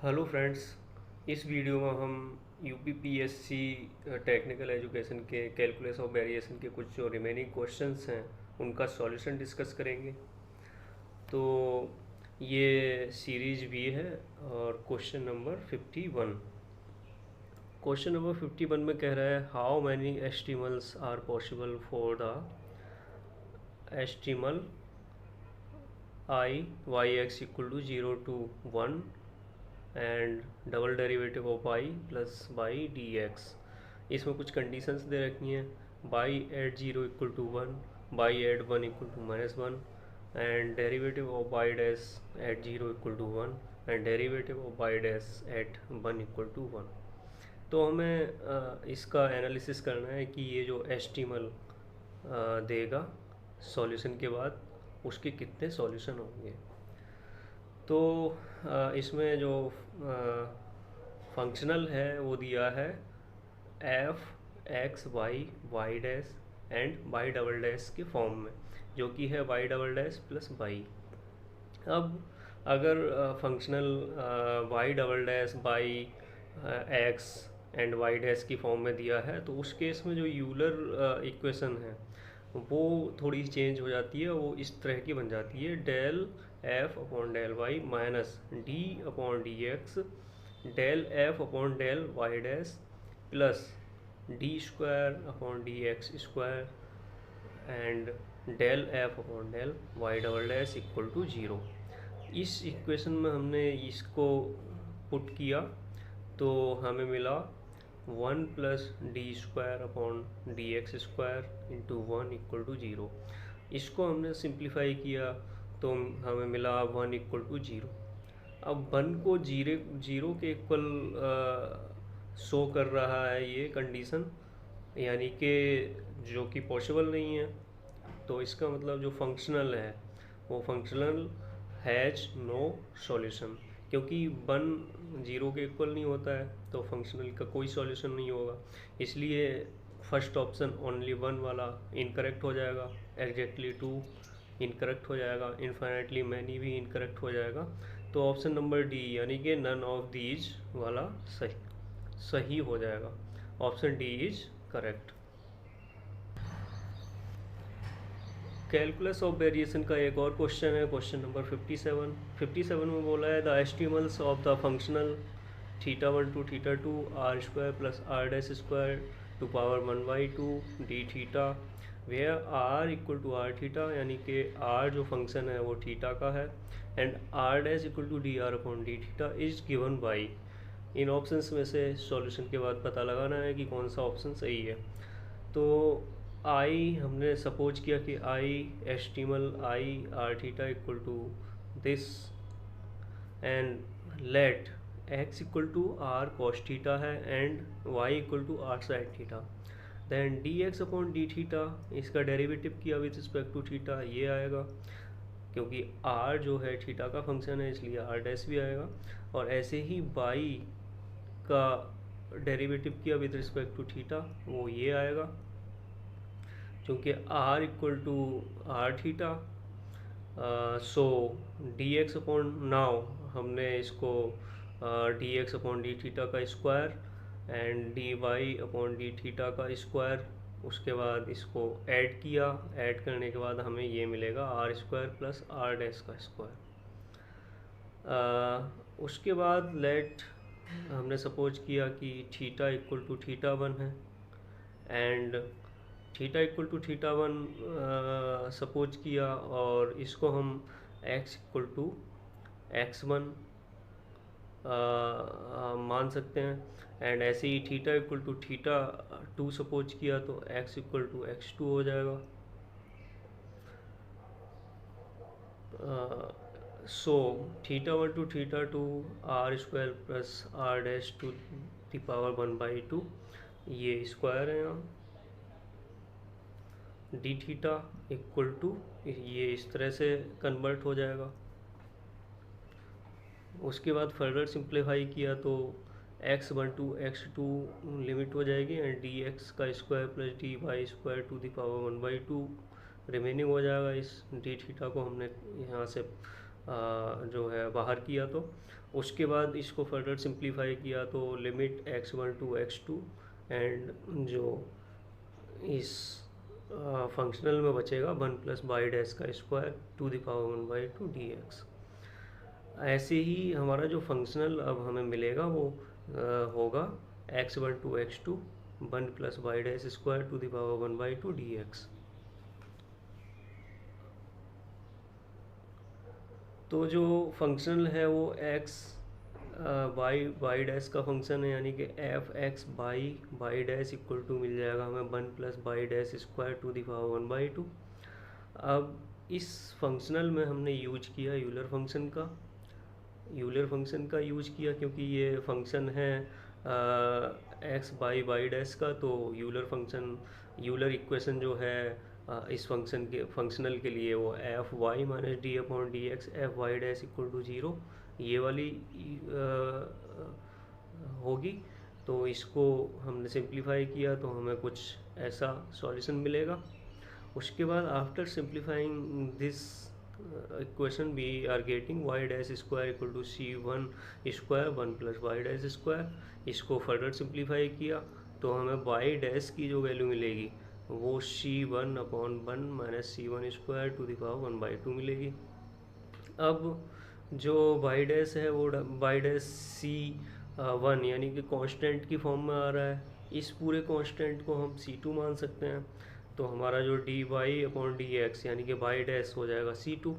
Hello friends. इस video में हम यूपीपीएससी टेक्निकल एजुकेशन के कैलकुलस ऑफ वेरिएशन के कुछ जो रिमेनिंग क्वेश्चंस हैं उनका सॉल्यूशन डिस्कस करेंगे। तो ये सीरीज भी है और क्वेश्चन नंबर 51। क्वेश्चन नंबर 51 में कह रहा है how many extremals are possible for the extremal I Y x equal to 0 to 1 and double derivative of Y plus Y D X. इसमें कुछ कंडीशंस दे रखी हैं। Y at zero equal to one, Y at one equal to minus one, and derivative of Y dash at zero equal to one and derivative of Y dash at one equal to one. तो हमें इसका analysis करना है कि ये जो एस्टिमल देगा solution के बाद उसके कितने सॉल्यूशन होंगे। तो इसमें जो फंक्शनल है वो दिया है f x y y dash and y double dash के फॉर्म में, जो कि है y double dash plus y. अब अगर functional y double dash by x and y dash की फॉर्म में दिया है तो उस केस में जो यूलर इक्वेशन है वो थोड़ी चेंज हो जाती है। वो इस तरह की बन जाती है del f upon del y minus d upon d x del f upon del y dash plus d square upon d x square and del f upon del y double dash equal to zero. इस equation में हमने इसको put किया तो हमें मिला one plus d square upon d x square into one equal to zero. इसको हमने सिंप्लीफाई किया तो हमें मिला वन इक्वल टू ज़ीरो। अब वन को जीरो के इक्वल शो कर रहा है ये कंडीशन, यानी कि जो कि पॉसिबल नहीं है। तो इसका मतलब जो फंक्शनल है वो फंक्शनल हैज़ नो सॉल्यूशन, क्योंकि वन जीरो के इक्वल नहीं होता है तो फंक्शनल का कोई सॉल्यूशन नहीं होगा। इसलिए फर्स्ट ऑप्शन ओनली वन वाला इनकरेक्ट हो जाएगा, एग्जैक्टली टू इनकरेक्ट हो जाएगा, इन्फाइनाइटली मैनी भी इनकरेक्ट हो जाएगा। तो ऑप्शन नंबर डी यानी कि नन ऑफ दीज वाला सही हो जाएगा। Option D is correct. Calculus of variation का एक और क्वेश्चन है, क्वेश्चन नंबर 57 में बोला है the extremals of the functional theta one to theta two R square plus R dash square to power one by two D theta where R equal to R theta, यानी कि are जो function है वो theta का है and r dash equal to d r upon D theta is given by. इन options में से सॉल्यूशन के बाद पता लगाना है कि कौन सा ऑप्शन सही है। तो आई हमने सपोज किया कि I extremal I R theta equal to this and let X equal to R cos theta है and Y equal to R sine theta. Then D X upon D theta इसका derivative किया with respect to theta ये आएगा, क्योंकि are जो है theta का function है इसलिए आर डैश भी आएगा। और ऐसे ही बाई का डेरिवेटिव किया विथ रिस्पेक्ट टू थीटा वो ये आएगा, क्योंकि r equal to R theta. So D X upon now हमने इसको D X upon D theta का square and D Y upon D theta का स्क्वायर, उसके बाद इसको ऐड किया, ऐड करने के बाद हमें ये मिलेगा R square plus R dash का स्क्वायर। उसके बाद लेट हमने सपोज किया कि theta equal to theta one है and theta equal to theta one suppose किया और इसको हम X equal to X one मान सकते हैं एंड ऐसे ही theta equal to theta two suppose किया तो X equal to x two हो जाएगा। So theta one to theta two R square plus R dash to the power one by two ये स्क्वायर है यहाँ, डी थीटा इक्वल टू ये इस तरह से कन्वर्ट हो जाएगा। उसके बाद फर्दर सिंप्लीफाई किया तो x one to x two limit हो जाएगी एंड डी एक्स का square plus d y square to the power one by two remaining हो जाएगा। इस डी थीटा को हमने यहाँ से जो है बाहर किया। तो उसके बाद इसको फर्दर सिंप्लीफाई किया तो limit x1 to x2 and जो इस फंक्शनल में बचेगा 1 प्लस बाई डैश का square to the power 1/2 dx। ऐसे ही हमारा जो फंक्शनल अब हमें मिलेगा वो होगा x1 to x2 1 plus by dash square to the power 1/2 dx। तो जो फंक्शनल है वो x बाई डैश का फंक्शन है, यानी कि F x Y dash equal to मिल जाएगा हमें 1 plus by dash square to the power 1/2। अब इस फंक्शनल में हमने यूज किया यूलर फंक्शन का यूज किया, क्योंकि ये फंक्शन है एक्स बाई डैश का। तो यूलर इक्वेशन जो है इस फंक्शनल के लिए वो f y minus d upon d x f Y dash equal to 0 ये वाली होगी। तो इसको हमने सिंप्लीफाई किया तो हमें कुछ ऐसा सॉल्यूशन मिलेगा। उसके बाद after simplifying this equation we are getting y dash square equal to c1 square 1 plus y dash square. इसको फर्दर सिंप्लीफाई किया तो हमें वाई डैश की जो वैल्यू मिलेगी वो c1 upon 1 minus c1 square to the power 1/2 मिलेगी। अब जो वाई डैश है वो वाई डैश c1 यानी कि कांस्टेंट की फॉर्म में आ रहा है। इस पूरे कांस्टेंट को हम c2 मान सकते हैं। तो हमारा जो d Y upon d x यानी कि वाई डैश हो जाएगा c2।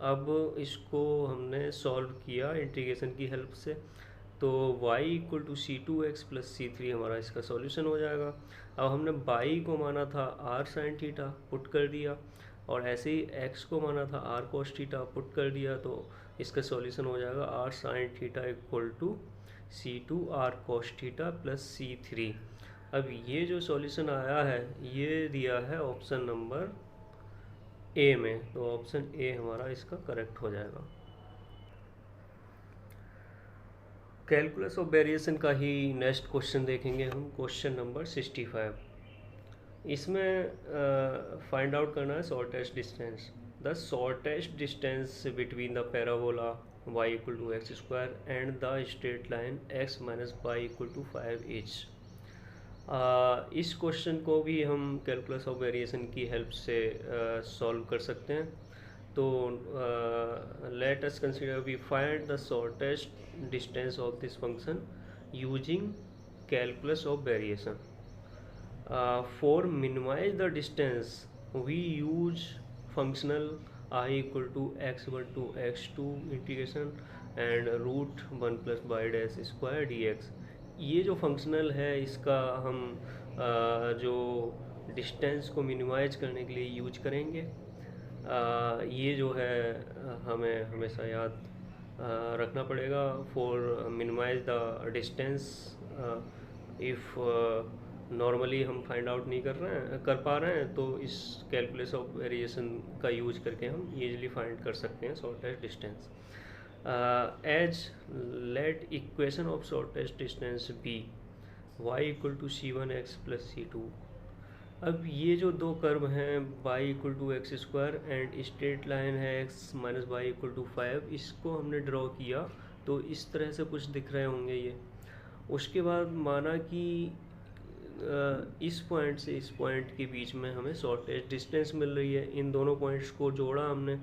अब इसको हमने सॉल्व किया इंटीग्रेशन की हेल्प से, तो y equal to c2x plus c3 हमारा इसका सॉल्यूशन हो जाएगा। अब हमने y को माना था r साइन थीटा पुट कर दिया, और ऐसे ही x को माना था r cos थीटा पुट कर दिया, तो इसका सॉल्यूशन हो जाएगा r sine theta equal to c2 r cos theta plus c3। अब ये जो सॉल्यूशन आया है ये दिया है ऑप्शन नंबर ए में, तो ऑप्शन ए हमारा इसका करेक्ट हो जाएगा। कैलकुलस ऑफ वेरिएशन का ही नेक्स्ट क्वेश्चन देखेंगे हम, क्वेश्चन नंबर 65। इसमें फाइंड आउट करना है shortest distance. The shortest distance between the parabola y equal to x square and the straight line x minus y equal to 5 each. इस question को भी हम कैलकुलस ऑफ वेरिएशन की help से solve कर सकते हैं। तो let us consider we find the shortest distance of this function using calculus of variation. For minimize the distance we use functional I equal to x1 to x2 integration and root 1 plus by dash square dx। ये जो functional है इसका हम जो distance को minimise करने के लिए यूज करेंगे। ये जो है हमें हमेशा याद रखना पड़ेगा। For minimize the distance if normally हम फाइंड आउट नहीं कर पा रहे हैं तो इस कैलकुलस ऑफ वेरिएशन का यूज करके हम ईजिली फाइंड कर सकते हैं shortest distance. As let equation of shortest distance be y equal to c1x plus c2। अब ये जो दो कर्व हैं y equal to x square and straight line है x minus y equal to 5, इसको हमने ड्रॉ किया तो इस तरह से कुछ दिख रहे होंगे ये। उसके बाद माना कि इस पॉइंट से इस पॉइंट के बीच में हमें शॉर्टेस्ट डिस्टेंस मिल रही है। इन दोनों पॉइंट्स को जोड़ा हमने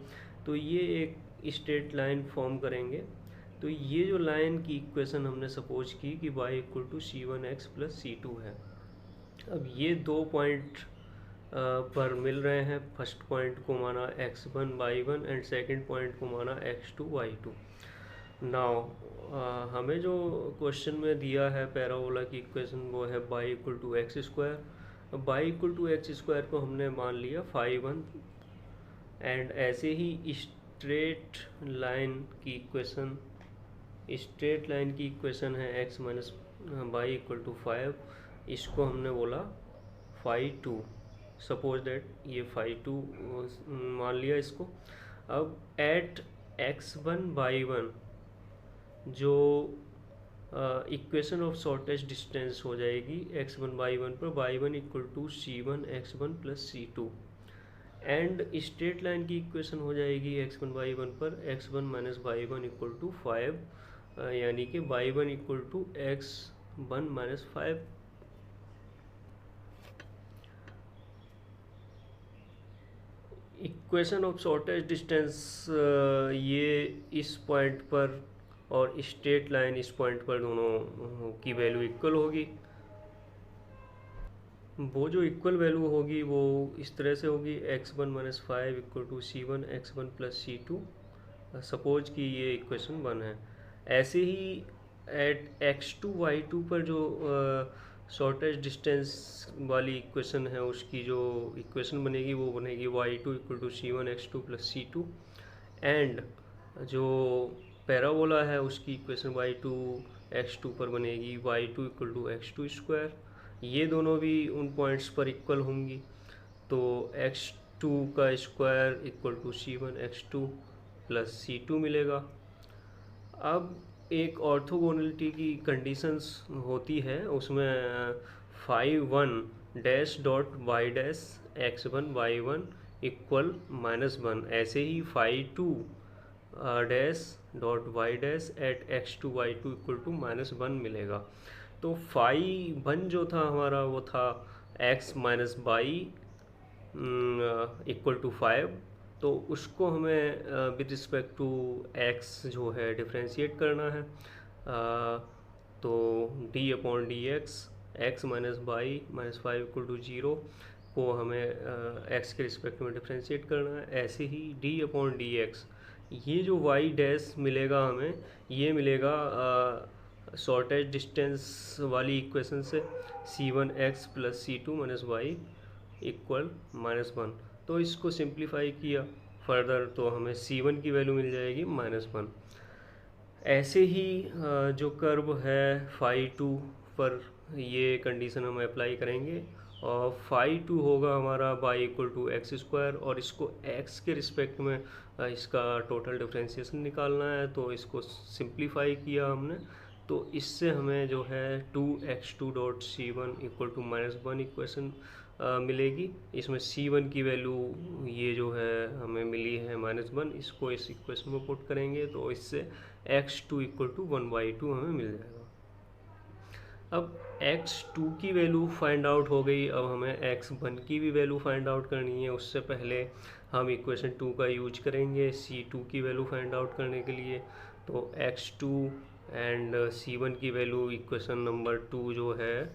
तो ये एक स्ट्रेट लाइन फॉर्म करेंगे। तो ये जो लाइन की इक्वेशन हमने सपोज की कि y equal to c1x plus c2 है। अब ये दो पॉइंट पर मिल रहे हैं। फर्स्ट पॉइंट को माना x1 y1 and second point को माना x2 y2। नाउ हमें जो क्वेश्चन में दिया है पैराबोला की इक्वेशन वो है y equal to x square. अब y equal to x square को हमने मान लिया 5 एंड ऐसे ही स्ट्रेट लाइन की इक्वेशन है x minus y equal to 5, इसको हमने बोला 5 सपोज दैट ये 5 मान लिया इसको। अब एट x1 y1 जो इक्वेशन ऑफ शॉर्टेस्ट डिस्टेंस हो जाएगी x1 y1 पर y1 equal to c1 x1 plus c2। And straight line की इक्वेशन हो जाएगी x1 y1 पर x1 minus y one equal to 5, यानी कि y1 equal to x1 minus 5। Equation of shortest distance, ये इस पॉइंट पर और स्ट्रेट लाइन इस पॉइंट पर दोनों की वैल्यू इक्वल होगी। वो जो इक्वल वैल्यू होगी वो इस तरह से होगी, x1 minus 5 equal to c1 x1 plus c2। Suppose कि ये इक्वेशन 1 है। ऐसे ही एट x2 y2 पर जो शॉर्टेस्ट डिस्टेंस वाली इक्वेशन है उसकी जो इक्वेशन बनेगी वो बनेगी y2 equal to c1 x2 plus c2। And जो पैराबोला है उसकी इक्वेशन y2 x2 पर बनेगी y2 equal to x2 square. ये दोनों भी उन पॉइंट्स पर इक्वल होंगी, तो x2 का square equal to c1 x2 plus c2 मिलेगा। अब एक ऑर्थोगोनलिटी की कंडीशंस होती है, उसमें phi one dash dot Y dash x1 y1 equal -1, ऐसे ही phi two dash dot Y dash at x2 y2 equal to -1 मिलेगा। तो फाई वन जो था हमारा वो था x minus by equal to 5, तो उसको हमें विद रिस्पेक्ट टू x जो है डिफ्रेंशिएट करना है। तो d upon d x minus by minus 5 equal to 0 को हमें x के रिस्पेक्ट में डिफ्रेंशिएट करना है। ऐसे ही d अपॉन डी एक्स, ये जो y डैश मिलेगा हमें, ये मिलेगा शॉर्टेस्ट डिस्टेंस वाली इक्वेशन से c1 x plus c2 minus y equal -1। तो इसको सिंप्लीफाई किया फर्दर तो हमें c1 की वैल्यू मिल जाएगी -1। ऐसे ही जो कर्व है फाई टू पर ये कंडीशन हम अप्लाई करेंगे और फाई टू होगा हमारा by equal to x square, और इसको x के रिस्पेक्ट में इसका टोटल डिफरेंशिएशन निकालना है। तो इसको सिंप्लीफाई किया हमने, तो इससे हमें जो है 2x2 dot c one equal to -1 equation मिलेगी। इसमें c1 की वैल्यू ये जो है हमें मिली है -1, इसको इस इक्वेशन में पुट करेंगे तो इससे x2 इक्वल टू 1/2 हमें मिल जाएगा। अब x2 की वैल्यू फाइंड आउट हो गई, अब हमें x1 की भी वैल्यू फाइंड आउट करनी है। उससे पहले हम इक्वेशन 2 का यूज करेंगे c2 की वैल्यू फाइंड आउट करने के लिए। तो x2 एंड c1 की वैल्यू इक्वेशन नंबर 2 जो है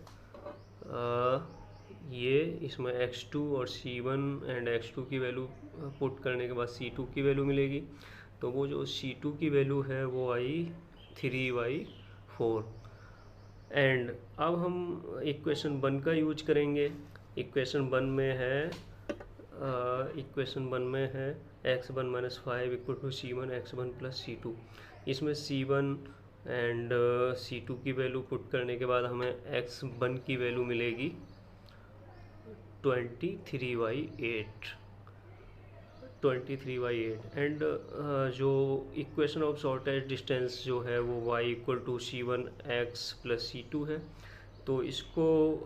ये इसमें x2 और c1 एंड x2 की वैल्यू पुट करने के बाद c2 की वैल्यू मिलेगी। तो वो जो c2 की वैल्यू है वो आई 3/4। एंड अब हम इक्वेशन 1 का यूज करेंगे। इक्वेशन 1 में है x1 minus 5 equal to c1 x1 plus c2। इसमें c1 एंड c2 की वैल्यू पुट करने के बाद हमें x1 की वैल्यू मिलेगी 23/8 एंड जो इक्वेशन ऑफ शॉर्टेस्ट डिस्टेंस जो है वो y equal to c1 x plus c2 है। तो इसको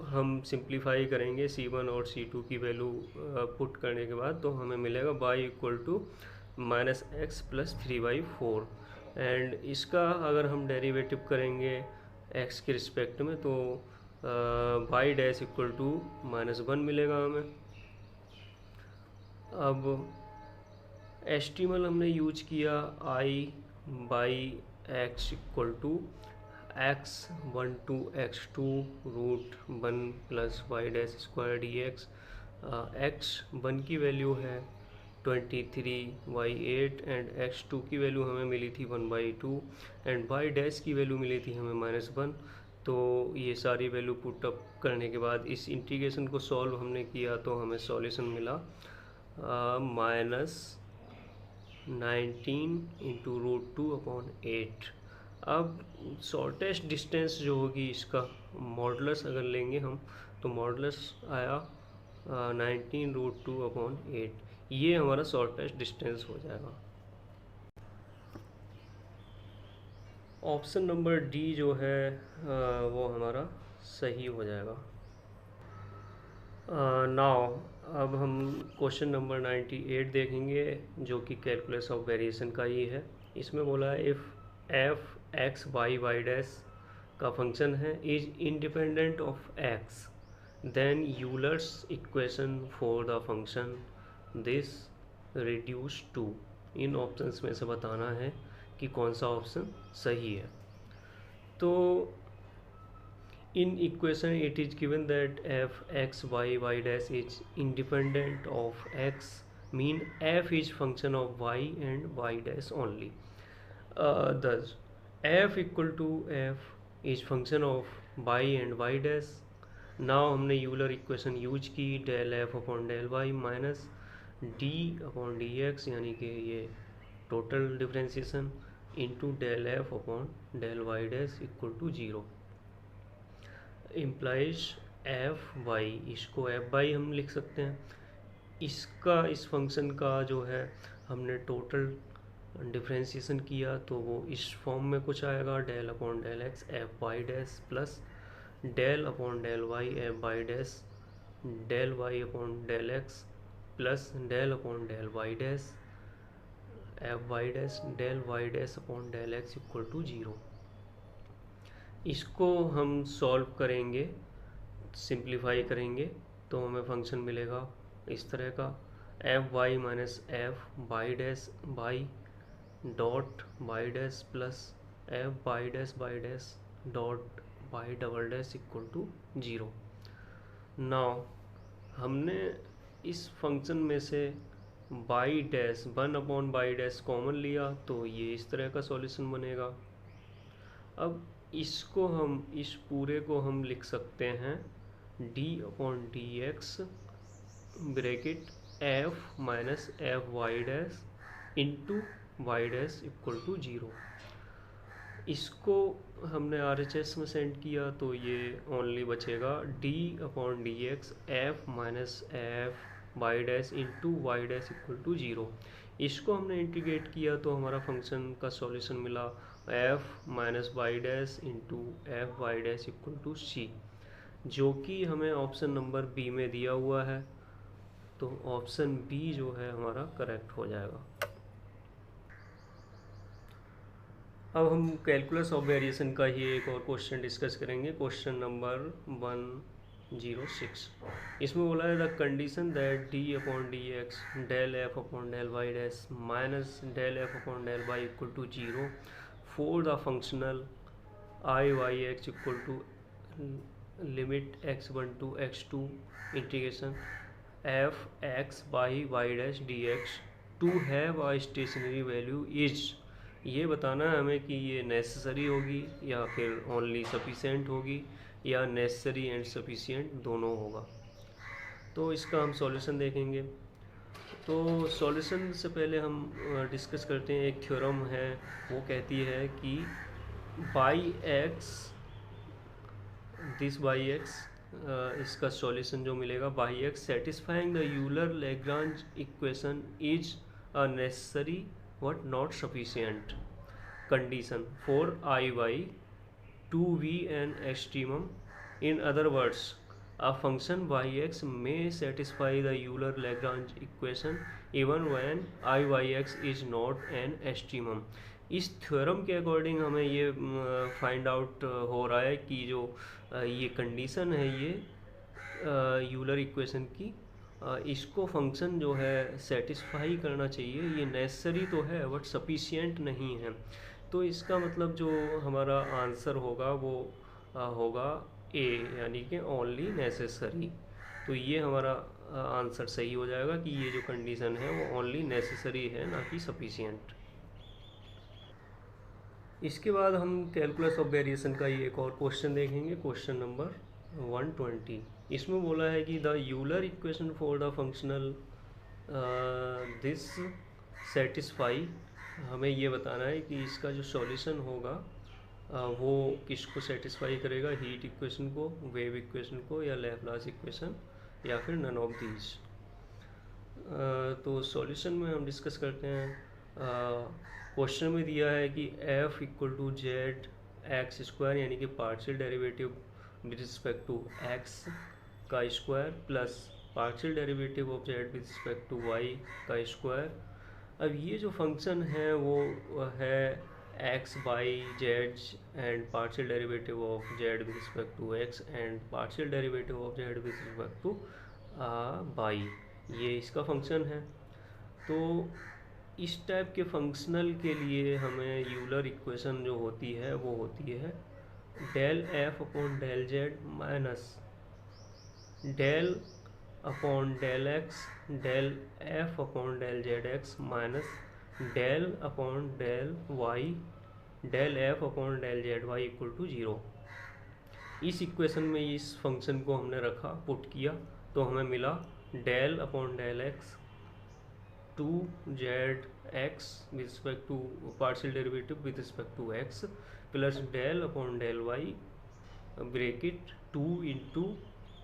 हम सिंप्लीफाई करेंगे c1 और c2 की वैल्यू पुट करने के बाद, तो हमें मिलेगा y equal to -x plus 3/4। And इसका अगर हम डेरिवेटिव करेंगे x के रिस्पेक्ट में तो y डैश इक्वल टू -1 मिलेगा हमें। अब एस्टिमल हमने यूज किया i/x equal to x1 to x2 √1 plus y dash square d x. x1 की वैल्यू है 23/8 एंड x2 की वैल्यू हमें मिली थी 1/2 एंड y डैश की वैल्यू मिली थी हमें -1। तो ये सारी वैल्यू पुट अप करने के बाद इस इंटीग्रेशन को सॉल्व हमने किया तो हमें सॉल्यूशन मिला -19 इंटू √2/8। अब शॉर्टेस्ट डिस्टेंस जो होगी इसका मॉडुलस अगर लेंगे हम तो मॉडुलस आया 19 √2/8। ये हमारा शॉर्टेस्ट डिस्टेंस हो जाएगा। ऑप्शन नंबर डी जो है वो हमारा सही हो जाएगा। नाउ अब हम क्वेश्चन नंबर 98 देखेंगे, जो कि कैलकुलस ऑफ वेरिएशन का ही है। इसमें बोला है if f x y y dash का फंक्शन है is independent of x, then Euler's equation for the function this reduce to. इन ऑप्शंस में से बताना है कि कौन सा ऑप्शन सही है। तो in equation it is given that f x y y dash is independent of x, mean f is function of y and y dash only. Thus f equal to f is function of y and y dash. now हमने Euler equation use की, del f upon del y minus d upon d x, यानी कि ये total differentiation into del f upon del y dash equal to zero implies f y. इसको f y हम लिख सकते हैं। इसका इस फंक्शन का जो है हमने टोटल डिफ्रेंशिएशन किया तो वो इस फॉर्म में कुछ आएगा, del upon del x f Y dash plus del upon del y f Y dash del y upon del x plus del upon del y dash f Y dash del y dash upon del x equal to zero. इसको हम solve करेंगे, simplify करेंगे तो हमें function मिलेगा इस तरह का, f y minus f Y dash y dot Y dash plus f Y dash dot y double dash equal to zero. Now हमने इस फंक्शन में से y dash 1 upon y dash common लिया तो ये इस तरह का सॉल्यूशन बनेगा। अब इसको हम इस पूरे को हम लिख सकते हैं d upon d x bracket f minus f Y dash into y dash equal to zero. इसको हमने आर एच एस में सेंड किया तो ये ओनली बचेगा d upon d x f minus f Y dash into y dash equal to zero. इसको हमने integrate किया तो हमारा फंक्शन का सॉल्यूशन मिला F minus Y dash into F Y dash equal to C, जो कि हमें ऑप्शन नंबर बी में दिया हुआ है। तो ऑप्शन बी जो है हमारा करेक्ट हो जाएगा। अब हम कैलकुलस ऑफ वेरिएशन का ही एक और क्वेश्चन डिस्कस करेंगे, क्वेश्चन नंबर 106। इसमें बोला है the condition that d upon d x del f upon del y dash minus del f upon del y equal to zero for the functional I Y x equal to limit x1 to x2 integration f x by y dash d x to have a stationary value is. ये बताना है हमें कि ये necessary होगी या फिर only sufficient होगी या नेसेसरी एंड सफिशिएंट दोनों होगा। तो इसका हम सॉल्यूशन देखेंगे। तो सॉल्यूशन से पहले हम डिस्कस करते हैं, एक थ्योरम है वो कहती है कि by x this by x इसका सॉल्यूशन जो मिलेगा by x satisfying the Euler Lagrange equation is a necessary what not sufficient condition for iy to be an extremum. In other words, a function yx may satisfy the Euler-Lagrange equation even when iyx is not an extremum. इस theorem के according हमें ये find out हो रहा है कि जो ये कंडीशन है ये यूलर इक्वेशन की, इसको फंक्शन जो है सेटिस्फाई करना चाहिए। ये नेसेसरी तो है बट सफिशिएंट नहीं है। तो इसका मतलब जो हमारा आंसर होगा वो होगा ए, यानी कि ओनली नेसेसरी। तो ये हमारा आंसर सही हो जाएगा कि ये जो कंडीशन है वो ओनली नेसेसरी है, ना कि सफिशिएंट। इसके बाद हम कैलकुलस ऑफ वेरिएशन का ये एक और क्वेश्चन देखेंगे, क्वेश्चन नंबर 120। इसमें बोला है कि the Euler equation for the functional this satisfy. हमें ये बताना है कि इसका जो सॉल्यूशन होगा वो किसको सेटिस्फाई करेगा, हीट इक्वेशन को, वेव इक्वेशन को, या लैप्लास इक्वेशन, या फिर नन ऑफ दीज। तो सॉल्यूशन में हम डिस्कस करते हैं। क्वेश्चन में दिया है कि f equal to z x square, यानी कि partial derivative with respect to x का square plus partial derivative of z with respect to y का स्क्वायर। अब ये जो फंक्शन है वो है x by z and partial derivative of z with respect to x and partial derivative of z with respect to by, ये इसका function है। तो इस टाइप के फंक्शनल के लिए हमें यूलर इक्वेशन जो होती है वो होती है del f upon del z minus del upon del x del f upon del z x minus del upon del y del f upon del z y equal to 0। इस equation में इस function को हमने रखा, put किया, तो हमें मिला del upon del x two z x with respect to partial derivative with respect to x plus del upon del y bracket 2 into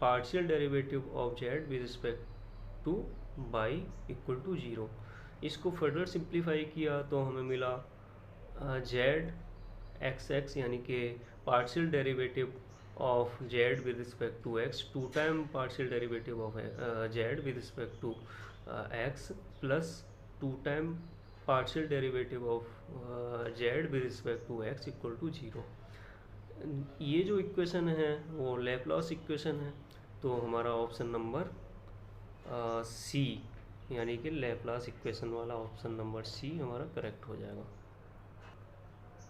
partial derivative of z with respect to by equal to 0। इसको further simplify किया तो हमें मिला Z x x यानी कि partial derivative of z with respect to x 2 time partial derivative of z with respect to x plus 2 time partial derivative of z with respect to x equal to 0। ये जो equation है वो Laplace equation है, तो हमारा option number C यानी कि Laplace equation वाला ऑप्शन नंबर सी हमारा करेक्ट हो जाएगा।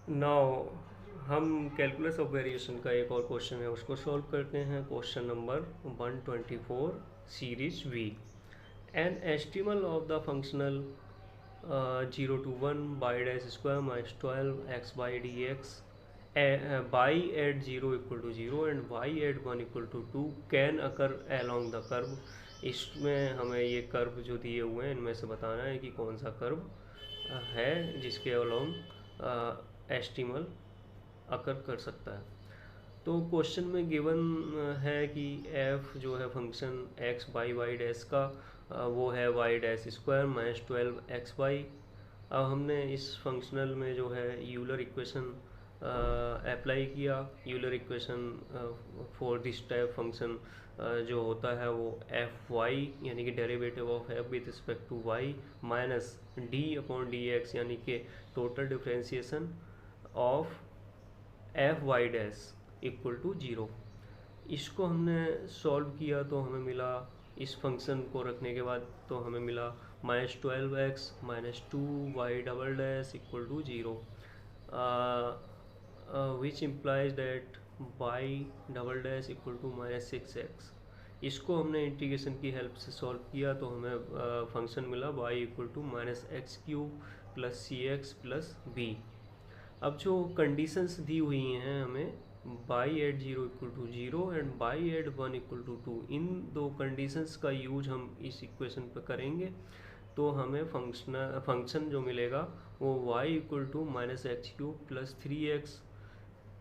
नाउ हम कैलकुलस ऑफ वेरिएशन का एक और क्वेश्चन है उसको सॉल्व करते हैं। Question number 124 series v. An extremal of the functional 0 to 1 y dash square minus 12 x by dx y at 0 equal to 0 and y at 1 equal to 2 can occur along the curve। इसमें हमें ये curve जो दिए हुए हैं इनमें से बताना है कि कौन सा कर्व है जिसके अलोंग एस्टिमल अकर कर सकता है। तो क्वेश्चन में गिवन है कि f जो है function x y y dash का वो है y dash square minus 12 x y. अब हमने इस फंक्शनल में जो है यूलर इक्वेशन अप्लाई किया। Euler equation for this type function जो होता है वो एफ वाई यानी कि derivative of f with respect to y minus d upon d x यानी कि total differentiation of f Y dash equal to 0। इसको हमने सॉल्व किया तो हमें मिला, इस फंक्शन को रखने के बाद तो हमें मिला minus 12x minus 2y double dash equal to 0 which implies that y double dash equal to minus 6x। इसको हमने इंटीग्रेशन की हेल्प से सॉल्व किया तो हमें फंक्शन मिला y equal to minus x cube plus c x plus b. अब जो कंडीशंस दी हुई हैं हमें y at 0 equal to 0 and y at 1 equal to 2, इन दो कंडीशंस का यूज हम इस इक्वेशन पर करेंगे तो हमें फंक्शन जो मिलेगा वो y equal to minus x cube plus 3x।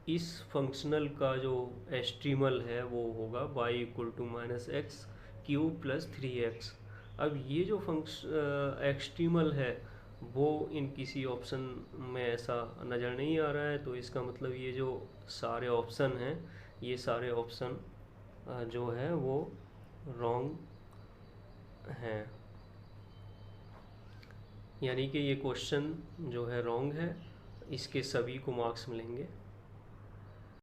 इस फंक्शनल का जो एस्ट्रीमल है वो होगा y equal to minus x cube plus 3x। अब ये जो एक्सट्रीमल है वो इन किसी ऑप्शन में ऐसा नज़र नहीं आ रहा है, तो इसका मतलब ये जो सारे ऑप्शन हैं ये सारे ऑप्शन जो है वो रॉन्ग हैं, यानी कि ये क्वेश्चन जो है रॉन्ग है, इसके सभी को मार्क्स मिलेंगे